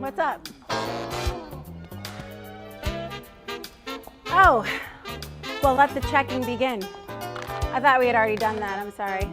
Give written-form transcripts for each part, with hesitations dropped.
What's up? Oh, well, let the checking begin. I thought we had already done that. I'm sorry.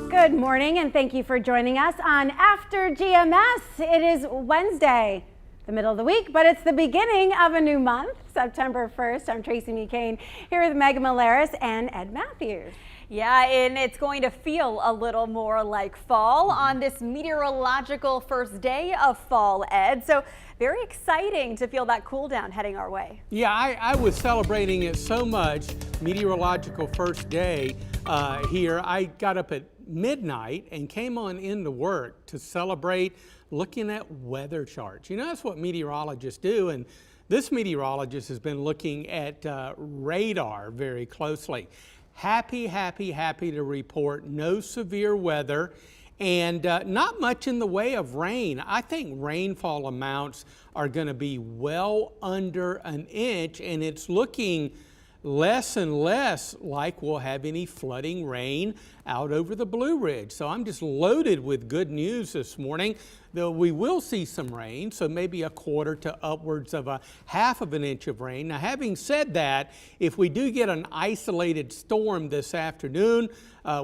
Good morning, and thank you for joining us on After GMS. It is Wednesday, the middle of the week, but it's the beginning of a new month, September 1st. I'm Tracy McCain here with Megan Malaris and Ed Matthews. Yeah, and it's going to feel a little more like fall on this meteorological first day of fall, Ed. So very exciting to feel that cool down heading our way. Yeah, I was celebrating it so much, meteorological first day here. I got up at midnight and came on into work to celebrate looking at weather charts. You know, that's what meteorologists do. And this meteorologist has been looking at radar very closely. Happy to report no severe weather and not much in the way of rain. I think rainfall amounts are going to be well under an inch, and it's looking less and less like we'll have any flooding rain out over the Blue Ridge. So I'm just loaded with good news this morning, though we will see some rain, so maybe a quarter to upwards of a half of an inch of rain. Now, having said that, if we do get an isolated storm this afternoon,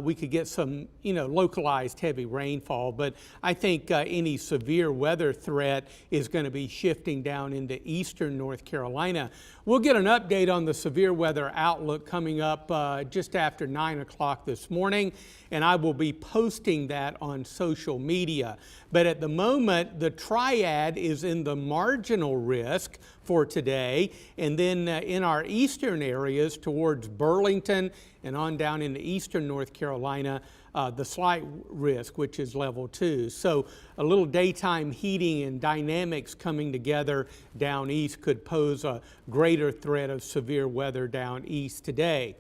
we could get some, localized heavy rainfall, but I think any severe weather threat is going to be shifting down into eastern North Carolina. We'll get an update on the severe weather outlook coming up just after 9 o'clock this morning, and I will be posting that on social media. But at the moment, the Triad is in the marginal risk for today, and then in our eastern areas towards Burlington and on down into eastern North Carolina, the slight risk, which is level 2. So a little daytime heating and dynamics coming together down east could pose a greater threat of severe weather down east today.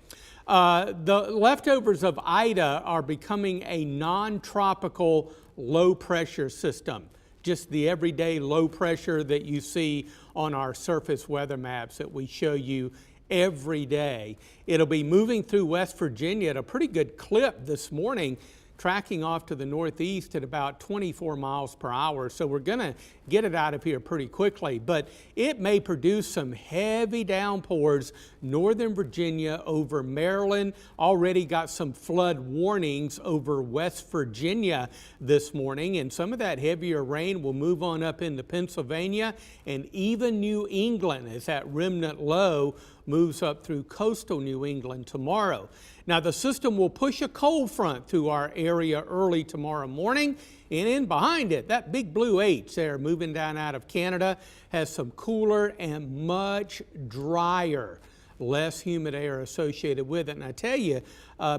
The leftovers of Ida are becoming a non-tropical low pressure system, just the everyday low pressure that you see on our surface weather maps that we show you every day. It'll be moving through West Virginia at a pretty good clip this morning, tracking off to the northeast at about 24 miles per hour. So we're going to get it out of here pretty quickly, but it may produce some heavy downpours northern Virginia over Maryland. Already got some flood warnings over West Virginia this morning, and some of that heavier rain will move on up into Pennsylvania and even New England as that remnant low moves up through coastal New England tomorrow. Now, the system will push a cold front through our area early tomorrow morning, and in behind it, that big blue H there moving down out of Canada has some cooler and much drier, less humid air associated with it. And I tell you,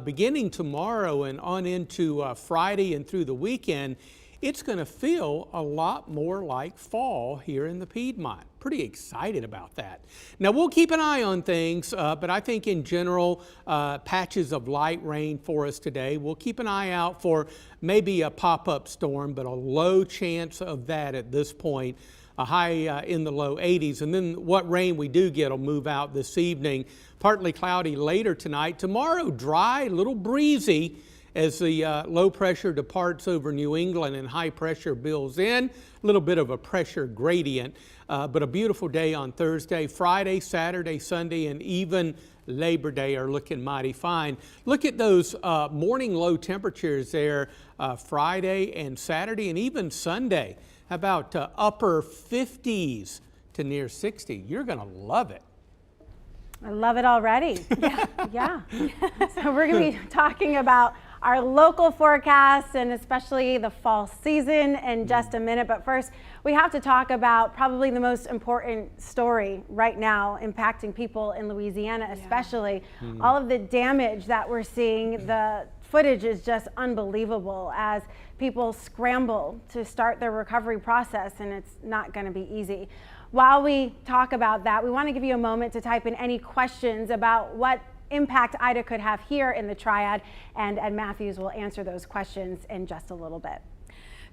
beginning tomorrow and on into Friday and through the weekend, it's going to feel a lot more like fall here in the Piedmont. Pretty excited about that. Now we'll keep an eye on things, but I think in general, patches of light rain for us today. We'll keep an eye out for maybe a pop-up storm, but a low chance of that at this point. A high in the low 80s, and then what rain we do get will move out this evening. Partly cloudy later tonight. Tomorrow dry, a little breezy as the low pressure departs over New England and high pressure builds in. A little bit of a pressure gradient, but a beautiful day on Thursday. Friday, Saturday, Sunday, and even Labor Day are looking mighty fine. Look at those morning low temperatures there Friday and Saturday and even Sunday. How about upper 50s to near 60? You're going to love it. I love it already. Yeah. So we're going to be talking about our local forecast and especially the fall season in just a minute. But first, we have to talk about probably the most important story right now impacting people in Louisiana, especially. All of the damage that we're seeing, the footage is just unbelievable as people scramble to start their recovery process, and it's not going to be easy. While we talk about that, we want to give you a moment to type in any questions about what impact Ida could have here in the Triad, and Ed Matthews will answer those questions in just a little bit.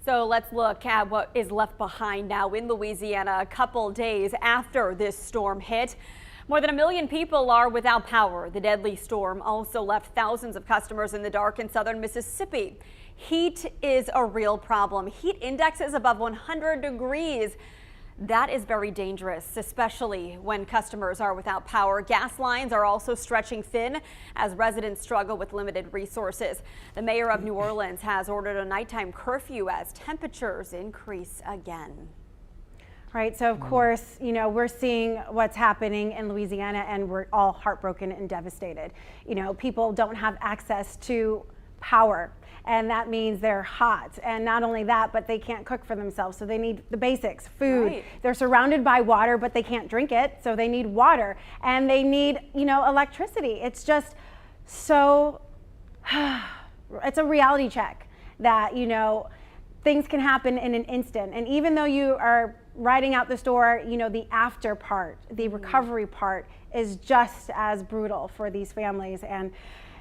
So let's look at what is left behind now in Louisiana a couple days after this storm hit. More than 1 million people are without power. The deadly storm also left thousands of customers in the dark in southern Mississippi. Heat is a real problem. Heat indexes above 100 degrees. That is very dangerous, especially when customers are without power. Gas lines are also stretching thin as residents struggle with limited resources. The mayor of New Orleans has ordered a nighttime curfew as temperatures increase again. Right, so of course, you know, we're seeing what's happening in Louisiana and we're all heartbroken and devastated. You know, people don't have access to power, and that means they're hot. And not only that, but they can't cook for themselves, so they need the basics, food. Right. They're surrounded by water, but they can't drink it, so they need water. And they need, you know, electricity. It's just so, it's a reality check that, you know, things can happen in an instant. And even though you are riding out the store, you know, the after part, the recovery part is just as brutal for these families. And,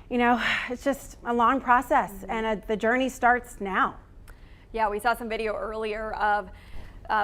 you know, it's just a long process, and the journey starts now. Yeah, we saw some video earlier of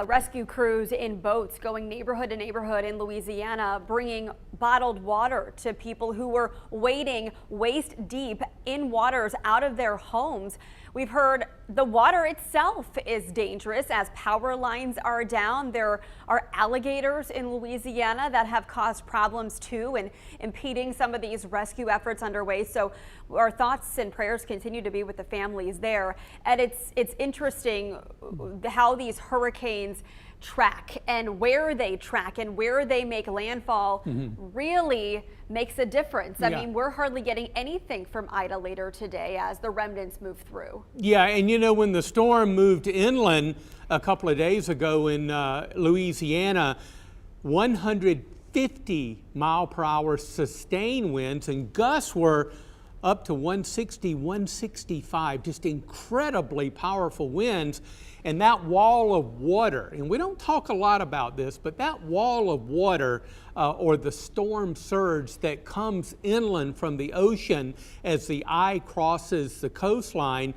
rescue crews in boats going neighborhood to neighborhood in Louisiana, bringing bottled water to people who were wading waist deep in waters out of their homes. We've heard the water itself is dangerous as power lines are down. There are alligators in Louisiana that have caused problems too and impeding some of these rescue efforts underway. So our thoughts and prayers continue to be with the families there. And it's interesting how these hurricanes track and where they track and where they make landfall really makes a difference. I mean, we're hardly getting anything from Ida later today as the remnants move through. Yeah, and you know, when the storm moved inland a couple of days ago in Louisiana, 150 mile per hour sustained winds, and gusts were up to 160, 165, just incredibly powerful winds. And that wall of water, and we don't talk a lot about this, but that wall of water or the storm surge that comes inland from the ocean as the eye crosses the coastline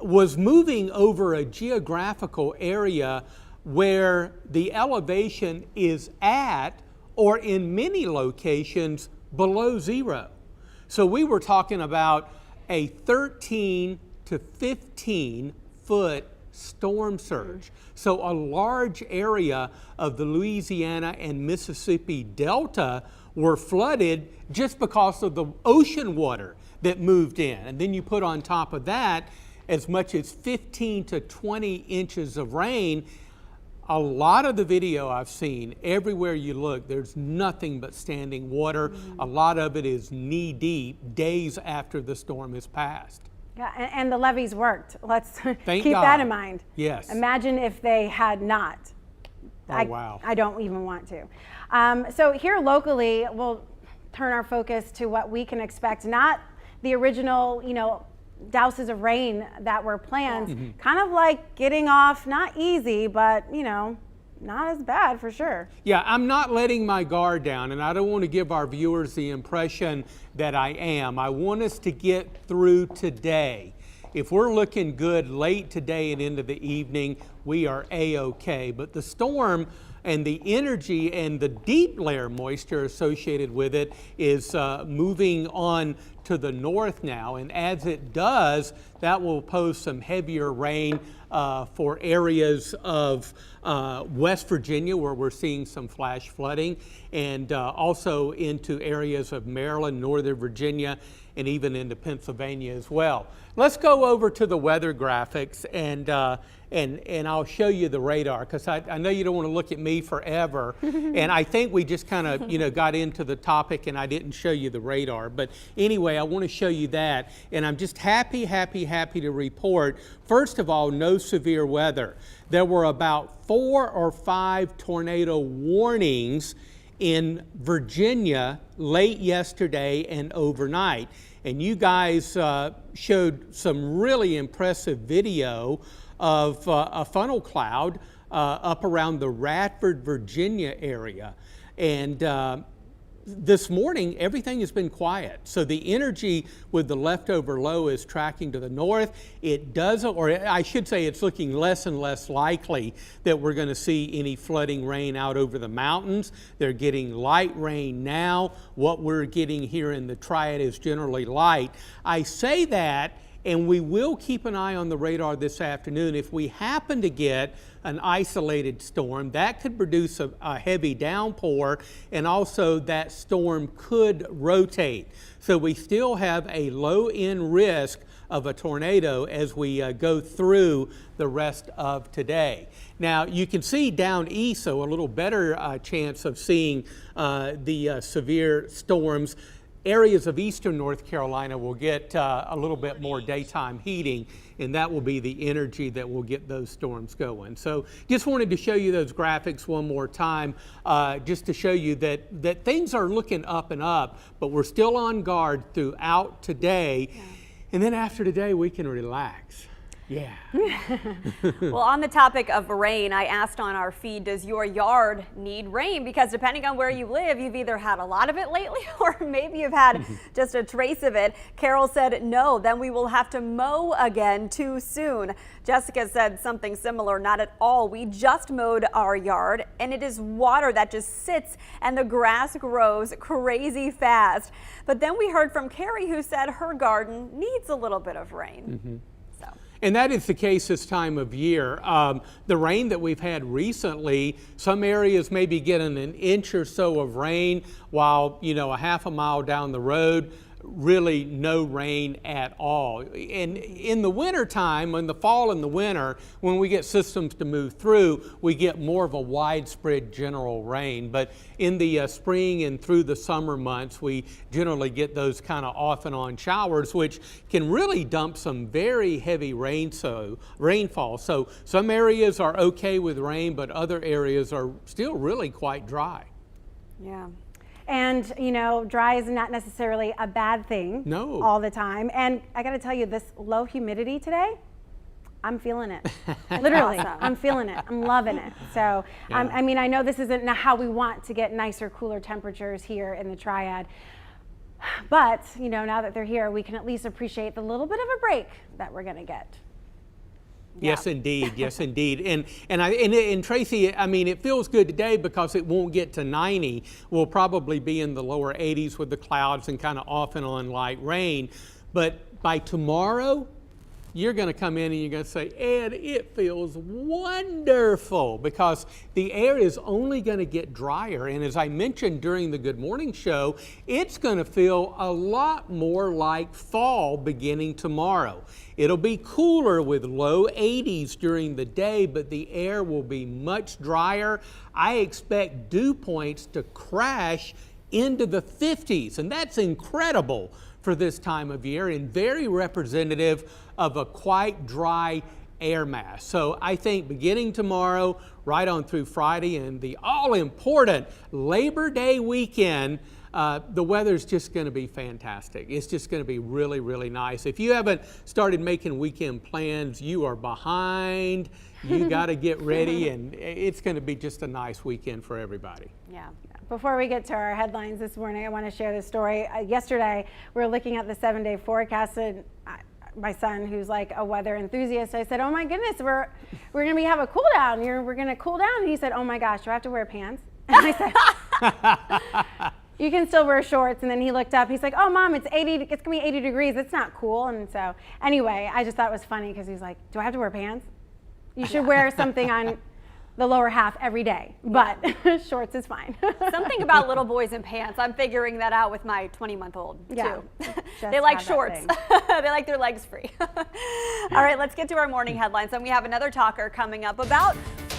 was moving over a geographical area where the elevation is at, or in many locations, below zero. So we were talking about a 13 to 15 foot storm surge. So a large area of the Louisiana and Mississippi Delta were flooded just because of the ocean water that moved in. And then you put on top of that as much as 15 to 20 inches of rain. A lot of the video I've seen, everywhere you look, there's nothing but standing water. A lot of it is knee deep days after the storm has passed. Yeah, and the levees worked. Let's Thank keep God. that in mind. Yes. Imagine if they had not. Wow. I don't even want to. So here locally, we'll turn our focus to what we can expect, not the original, you know, douses of rain that were planned, kind of like getting off, not easy, but not as bad for sure. Yeah, I'm not letting my guard down, and I don't want to give our viewers the impression that I am. I want us to get through today. If we're looking good late today and into the evening, we are A-OK. But the storm and the energy and the deep layer moisture associated with it is moving on to the north now, and as it does, that will pose some heavier rain for areas of West Virginia, where we're seeing some flash flooding, and also into areas of Maryland, Northern Virginia, and even into Pennsylvania as well. Let's go over to the weather graphics, and I'll show you the radar, because I know you don't want to look at me forever. And I think we just kind of got into the topic and I didn't show you the radar. But anyway, I want to show you that. And I'm just happy to report, first of all, no severe weather. There were about 4 or 5 tornado warnings in Virginia late yesterday and overnight. And you guys showed some really impressive video of a funnel cloud up around the Radford, Virginia area. And this morning, everything has been quiet. So the energy with the leftover low is tracking to the north. It doesn't, or I should say it's looking less and less likely that we're going to see any flooding rain out over the mountains. They're getting light rain now. What we're getting here in the Triad is generally light. I say that, and we will keep an eye on the radar this afternoon. If we happen to get an isolated storm, that could produce a heavy downpour, and also that storm could rotate. So we still have a low end risk of a tornado as we go through the rest of today. Now you can see down east, so a little better chance of seeing the severe storms. Areas of eastern North Carolina will get a little bit more daytime heating, and that will be the energy that will get those storms going. So just wanted to show you those graphics one more time, just to show you that things are looking up and up, but we're still on guard throughout today. And then after today, we can relax. Yeah. Well, on the topic of rain, I asked on our feed, does your yard need rain? Because depending on where you live, you've either had a lot of it lately or maybe you've had just a trace of it. Carol said, no, then we will have to mow again too soon. Jessica said something similar, not at all. We just mowed our yard and it is water that just sits and the grass grows crazy fast. But then we heard from Carrie, who said her garden needs a little bit of rain. And that is the case this time of year. The rain that we've had recently, some areas may be getting an inch or so of rain, while a half a mile down the road, really no rain at all. And in the winter time, in the fall and the winter, when we get systems to move through, we get more of a widespread general rain. But in the spring and through the summer months, we generally get those kind of off and on showers, which can really dump some very heavy rainfall. So some areas are okay with rain, but other areas are still really quite dry. Yeah. And dry is not necessarily a bad thing all the time. And I got to tell you, this low humidity today, I'm feeling it. Literally, awesome. I'm feeling it. I'm loving it. So, yeah. I mean, I know this isn't how we want to get nicer, cooler temperatures here in the Triad. But, now that they're here, we can at least appreciate the little bit of a break that we're going to get. Yeah. Yes, indeed. Yes, indeed. And Tracy, I mean, it feels good today because it won't get to 90. We'll probably be in the lower 80s with the clouds and kind of off and on light rain. But by tomorrow, you're going to come in and you're going to say, Ed, it feels wonderful, because the air is only going to get drier. And as I mentioned during the Good Morning show, it's going to feel a lot more like fall beginning tomorrow. It'll be cooler with low 80s during the day, but the air will be much drier. I expect dew points to crash into the 50s, and that's incredible for this time of year and very representative of a quite dry air mass. So I think beginning tomorrow, right on through Friday and the all-important Labor Day weekend, The weather's just going to be fantastic. It's just going to be really, really nice. If you haven't started making weekend plans, you are behind. You got to get ready, and it's going to be just a nice weekend for everybody. Yeah. Before we get to our headlines this morning, I want to share this story. Yesterday, we were looking at the 7-day forecast, and my son, who's like a weather enthusiast, I said, "Oh my goodness, we're going to have a cool down. We're going to cool down." And he said, "Oh my gosh, do I have to wear pants?" And I said, "You can still wear shorts." And then he looked up. He's like, "Oh, Mom, it's going to be 80 degrees. It's not cool." And so anyway, I just thought it was funny because he's like, "Do I have to wear pants? You should wear something on the lower half every day, but shorts is fine." Something about little boys in pants. I'm figuring that out with my 20-month-old too. They like shorts. They like their legs free. All right, let's get to our morning headlines. And we have another talker coming up about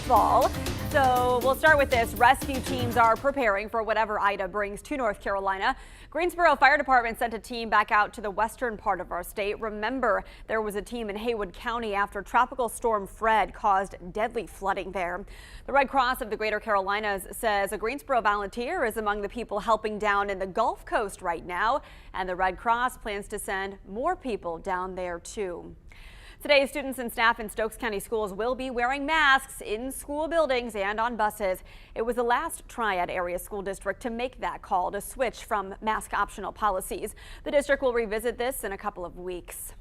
fall. So we'll start with this. Rescue teams are preparing for whatever Ida brings to North Carolina. Greensboro Fire Department sent a team back out to the western part of our state. Remember, there was a team in Haywood County after Tropical Storm Fred caused deadly flooding there. The Red Cross of the Greater Carolinas says a Greensboro volunteer is among the people helping down in the Gulf Coast right now, and the Red Cross plans to send more people down there too. Today, students and staff in Stokes County schools will be wearing masks in school buildings and on buses. It was the last Triad area school district to make that call to switch from mask optional policies. The district will revisit this in a couple of weeks.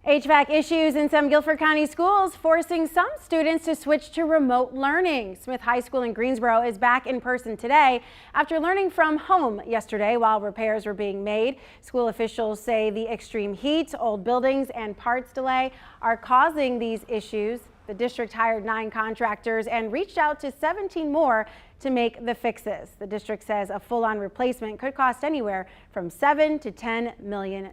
HVAC issues in some Guilford County schools forcing some students to switch to remote learning. Smith High School in Greensboro is back in person today after learning from home yesterday while repairs were being made. School officials say the extreme heat, old buildings, and parts delay are causing these issues. The district hired 9 contractors and reached out to 17 more to make the fixes. The district says a full-on replacement could cost anywhere from $7 to $10 million.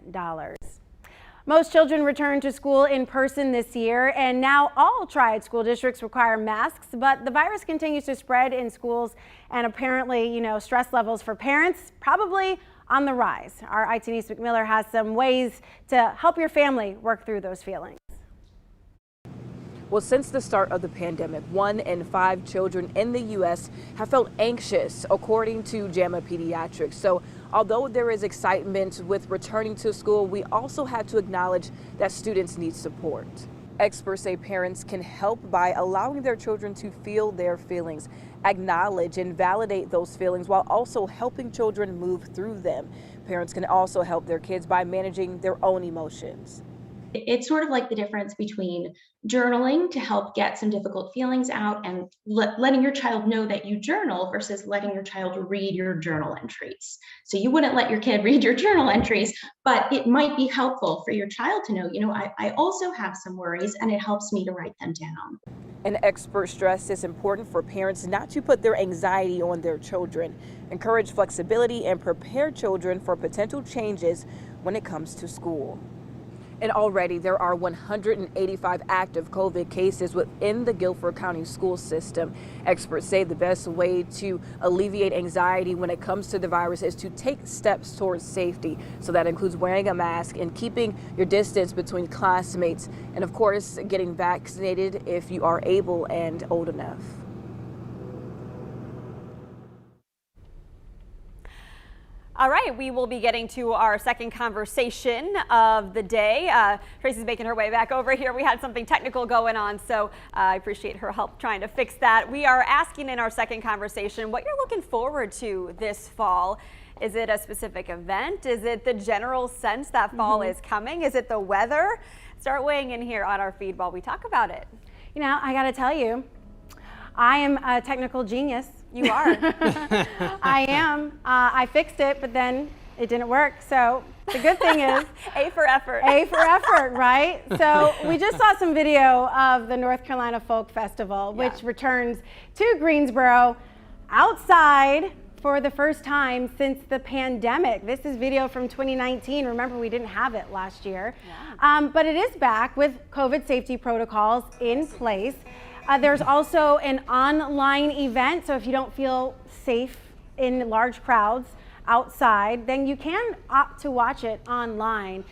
Most children return to school in person this year, and now all Triad school districts require masks, but the virus continues to spread in schools, and apparently, stress levels for parents probably on the rise. Our ITV's McMiller has some ways to help your family work through those feelings. Well, since the start of the pandemic, 1 in 5 children in the U.S. have felt anxious, according to JAMA Pediatrics. So although there is excitement with returning to school, we also have to acknowledge that students need support. Experts say parents can help by allowing their children to feel their feelings, acknowledge and validate those feelings while also helping children move through them. Parents can also help their kids by managing their own emotions. It's sort of like the difference between journaling to help get some difficult feelings out and letting your child know that you journal versus letting your child read your journal entries. So you wouldn't let your kid read your journal entries, but it might be helpful for your child to know, I also have some worries, and it helps me to write them down. An expert stressed it's important for parents not to put their anxiety on their children, encourage flexibility, and prepare children for potential changes when it comes to school. And already there are 185 active COVID cases within the Guilford County school system. Experts say the best way to alleviate anxiety when it comes to the virus is to take steps towards safety. So that includes wearing a mask and keeping your distance between classmates, and of course, getting vaccinated if you are able and old enough. All right, we will be getting to our second conversation of the day. Tracy's making her way back over here. We had something technical going on, so I appreciate her help trying to fix that. We are asking in our second conversation what you're looking forward to this fall. Is it a specific event? Is it the general sense that fall is coming? Is it the weather? Start weighing in here on our feed while we talk about it. I got to tell you, I am a technical genius. You are. I am. I fixed it, but then it didn't work. So the good thing is A for effort. A for effort, right? So we just saw some video of the North Carolina Folk Festival, which returns to Greensboro outside for the first time since the pandemic. This is video from 2019. Remember, we didn't have it last year. But it is back with COVID safety protocols in place. There's also an online event, so if you don't feel safe in large crowds outside, then you can opt to watch it online.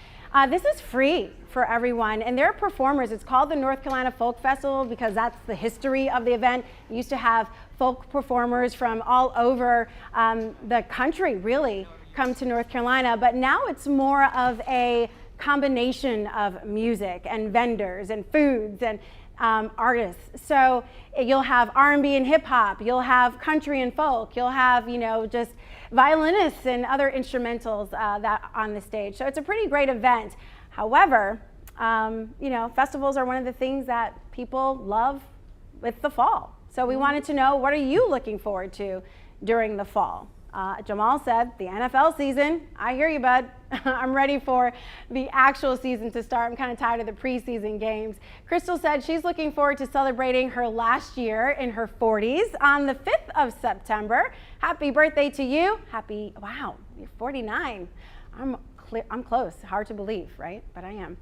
This is free for everyone, and they're performers. It's called the North Carolina Folk Festival because that's the history of the event. It used to have folk performers from all over the country, really, come to North Carolina, but now it's more of a combination of music and vendors and foods and artists. So you'll have R&B and hip hop, you'll have country and folk, you'll have, you know, just violinists and other instrumentals that on the stage. So it's a pretty great event. However, you know, festivals are one of the things that people love with the fall. So we wanted to know, what are you looking forward to during the fall? Jamal said, the NFL season. I hear you, bud. I'm ready for the actual season to start. I'm kind of tired of the preseason games. Crystal said she's looking forward to celebrating her last year in her 40s on the 5th of September. Happy birthday to you. Happy, wow, you're 49. I'm close. Hard to believe, right? But I am.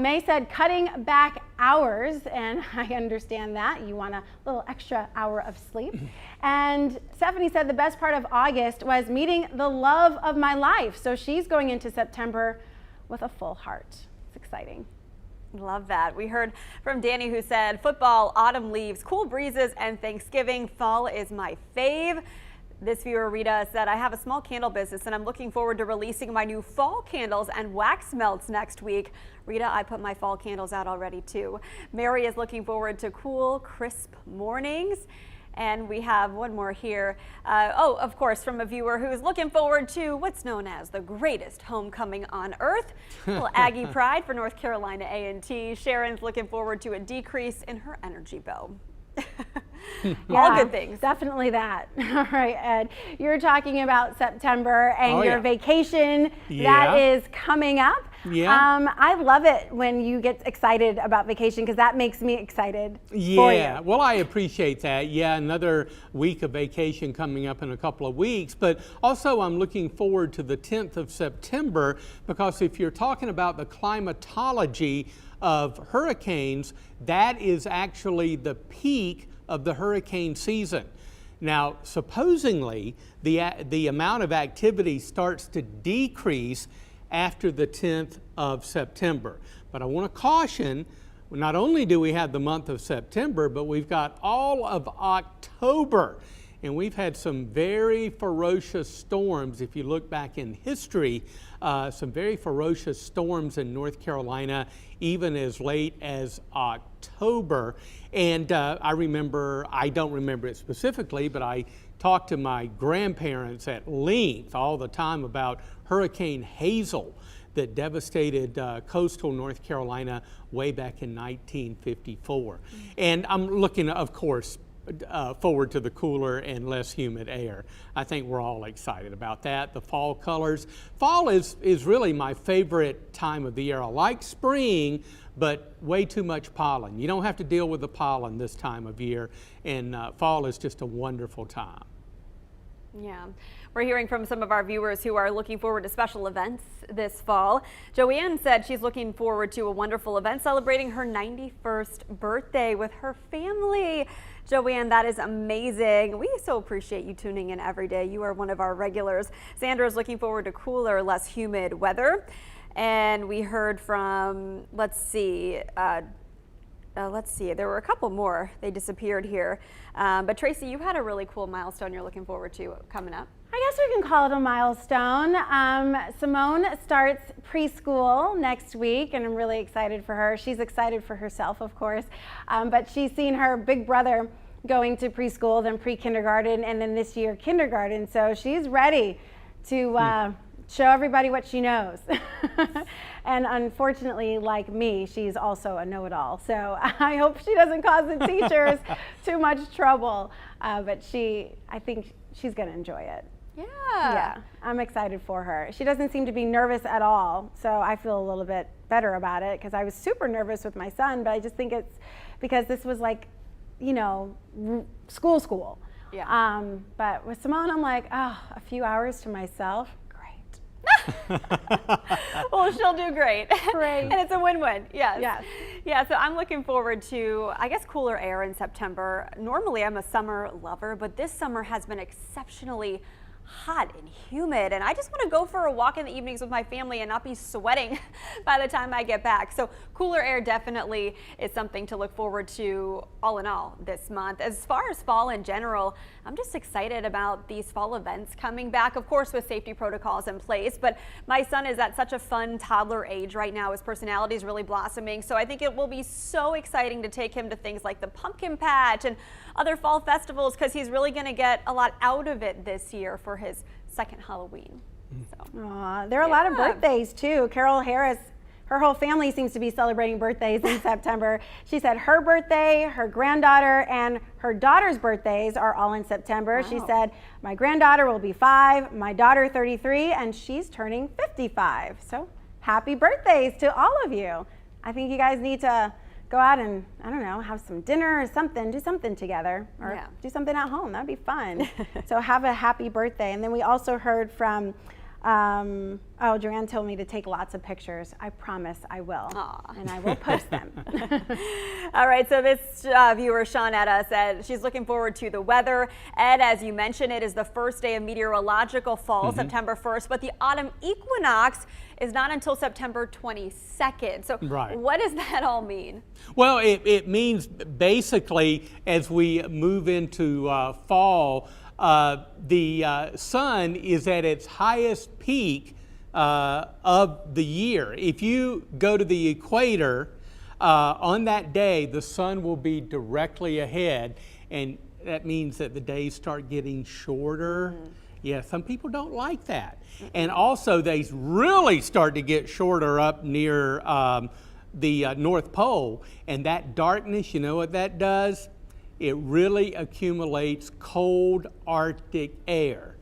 May said cutting back hours, and I understand that. You want a little extra hour of sleep. And Stephanie said the best part of August was meeting the love of my life. So she's going into September with a full heart. It's exciting. Love that. We heard from Danny, who said football, autumn leaves, cool breezes, and Thanksgiving. Fall is my fave. This viewer, Rita, said, I have a small candle business and I'm looking forward to releasing my new fall candles and wax melts next week. Rita, I put my fall candles out already too. Mary is looking forward to cool, crisp mornings. And we have one more here. Of course, from a viewer who's looking forward to what's known as the greatest homecoming on earth. Little Aggie pride for North Carolina A&T. Sharon's looking forward to a decrease in her energy bill. All good things. Definitely that. All right, Ed, you're talking about September and your vacation that is coming up. I love it when you get excited about vacation because that makes me excited for you. Well, I appreciate that. Another week of vacation coming up in a couple of weeks, but also I'm looking forward to the 10th of September because if you're talking about the climatology of hurricanes, that is actually the peak of the hurricane season. Now, supposedly, the amount of activity starts to decrease after the 10th of September. But I want to caution, not only do we have the month of September, but we've got all of October. And we've had some very ferocious storms. If you look back in history, some very ferocious storms in North Carolina, even as late as October. And I don't remember it specifically, but I talked to my grandparents at length all the time about Hurricane Hazel that devastated coastal North Carolina way back in 1954. And I'm looking, of course, forward to the cooler and less humid air. I think we're all excited about that. The fall colors. Fall is really my favorite time of the year. I like spring, but way too much pollen. You don't have to deal with the pollen this time of year, and fall is just a wonderful time. Yeah, we're hearing from some of our viewers who are looking forward to special events this fall. Joanne said she's looking forward to a wonderful event celebrating her 91st birthday with her family. Joanne, that is amazing. We so appreciate you tuning in every day. You are one of our regulars. Sandra is looking forward to cooler, less humid weather. And we heard from, let's see, there were a couple more. They disappeared here. But Tracy, you had a really cool milestone you're looking forward to coming up. I guess we can call it a milestone. Simone starts preschool next week, and I'm really excited for her. She's excited for herself, of course, but she's seen her big brother going to preschool, then pre-kindergarten, and then this year kindergarten. So she's ready to show everybody what she knows. And unfortunately, like me, she's also a know-it-all. So I hope she doesn't cause the teachers too much trouble. But I think she's going to enjoy it. Yeah, I'm excited for her. She doesn't seem to be nervous at all. So I feel a little bit better about it because I was super nervous with my son. But I just think it's because this was like, you know, school. Yeah. But with Simone, I'm like, oh, a few hours to myself. Well, she'll do great. Great. And it's a win-win. Yes. Yeah, so I'm looking forward to, I guess, cooler air in September. Normally, I'm a summer lover, but this summer has been exceptionally hot and humid, and I just want to go for a walk in the evenings with my family and not be sweating by the time I get back. So cooler air definitely is something to look forward to all in all this month. As far as fall in general, I'm just excited about these fall events coming back, of course with safety protocols in place, but my son is at such a fun toddler age right now. His personality is really blossoming, so I think it will be so exciting to take him to things like the pumpkin patch and other fall festivals, because he's really going to get a lot out of it this year for his second Halloween. So. Aw, there are a lot of birthdays too. Carol Harris, her whole family seems to be celebrating birthdays in September. She said her birthday, her granddaughter, and her daughter's birthdays are all in September. Wow. She said, my granddaughter will be 5, my daughter 33, and she's turning 55. So happy birthdays to all of you. I think you guys need to go out and, I don't know, have some dinner or something, do something together, or do something at home. That'd be fun. So have a happy birthday. And then we also heard from, Joanne told me to take lots of pictures. I promise I will. Aww. And I will post them. All right, so this viewer, Shawnetta, said she's looking forward to the weather. Ed, as you mentioned, it is the first day of meteorological fall, September 1st, but the autumn equinox is not until September 22nd. So what does that all mean? Well, it means basically as we move into fall, the sun is at its highest peak of the year. If you go to the equator, on that day, the sun will be directly ahead, and that means that the days start getting shorter. Yeah, some people don't like that. And also they really start to get shorter up near the North Pole, and that darkness, you know what that does? It really accumulates cold Arctic air.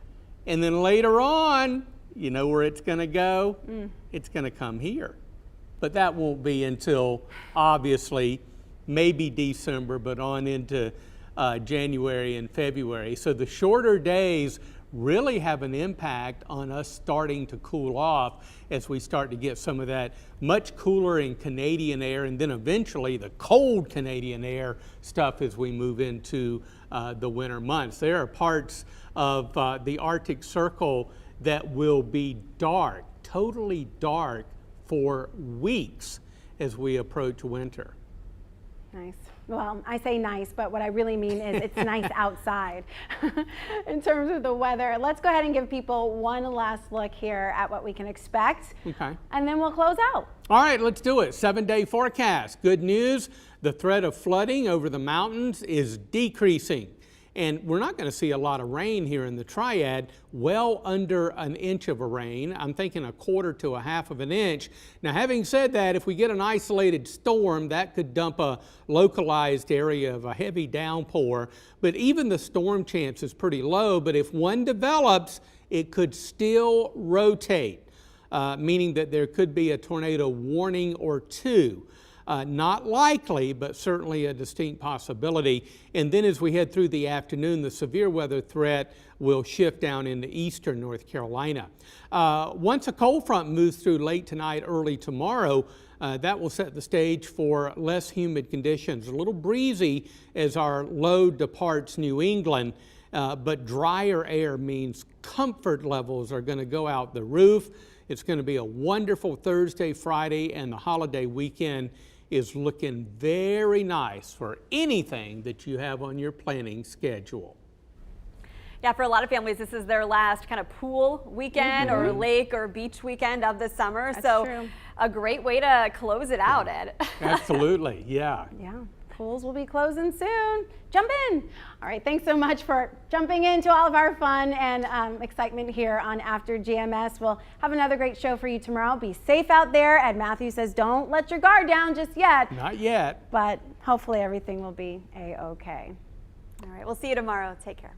And then later on, you know where it's going to go? It's going to come here. But that won't be until, obviously, maybe December, but on into January and February. So the shorter days really have an impact on us starting to cool off as we start to get some of that much cooler and Canadian air, and then eventually the cold Canadian air stuff as we move into the winter months. There are parts of the Arctic Circle that will be dark, totally dark for weeks as we approach winter. Nice. Well, I say nice, but what I really mean is it's nice outside in terms of the weather. Let's go ahead and give people one last look here at what we can expect. Okay. And then we'll close out. All right, let's do it. 7-day forecast. Good news, the threat of flooding over the mountains is decreasing. And we're not going to see a lot of rain here in the Triad, well under an inch of a rain. I'm thinking 1/4 to 1/2 of an inch. Now, having said that, if we get an isolated storm, that could dump a localized area of a heavy downpour. But even the storm chance is pretty low. But if one develops, it could still rotate, meaning that there could be a tornado warning or two. Not likely, but certainly a distinct possibility. And then as we head through the afternoon, the severe weather threat will shift down into eastern North Carolina. Once a cold front moves through late tonight, early tomorrow, that will set the stage for less humid conditions. A little breezy as our low departs New England, but drier air means comfort levels are going to go out the roof. It's going to be a wonderful Thursday, Friday, and the holiday weekend is looking very nice for anything that you have on your planning schedule. Yeah, for a lot of families, this is their last kind of pool weekend or lake or beach weekend of the summer. That's true. A great way to close it out, Ed. Absolutely, yeah. Yeah, pools will be closing soon. Jump in. All right, thanks so much for jumping into all of our fun and excitement here on After GMS. We'll have another great show for you tomorrow. Be safe out there. Ed Matthews says don't let your guard down just yet. Not yet. But hopefully everything will be A-okay. All right, we'll see you tomorrow. Take care.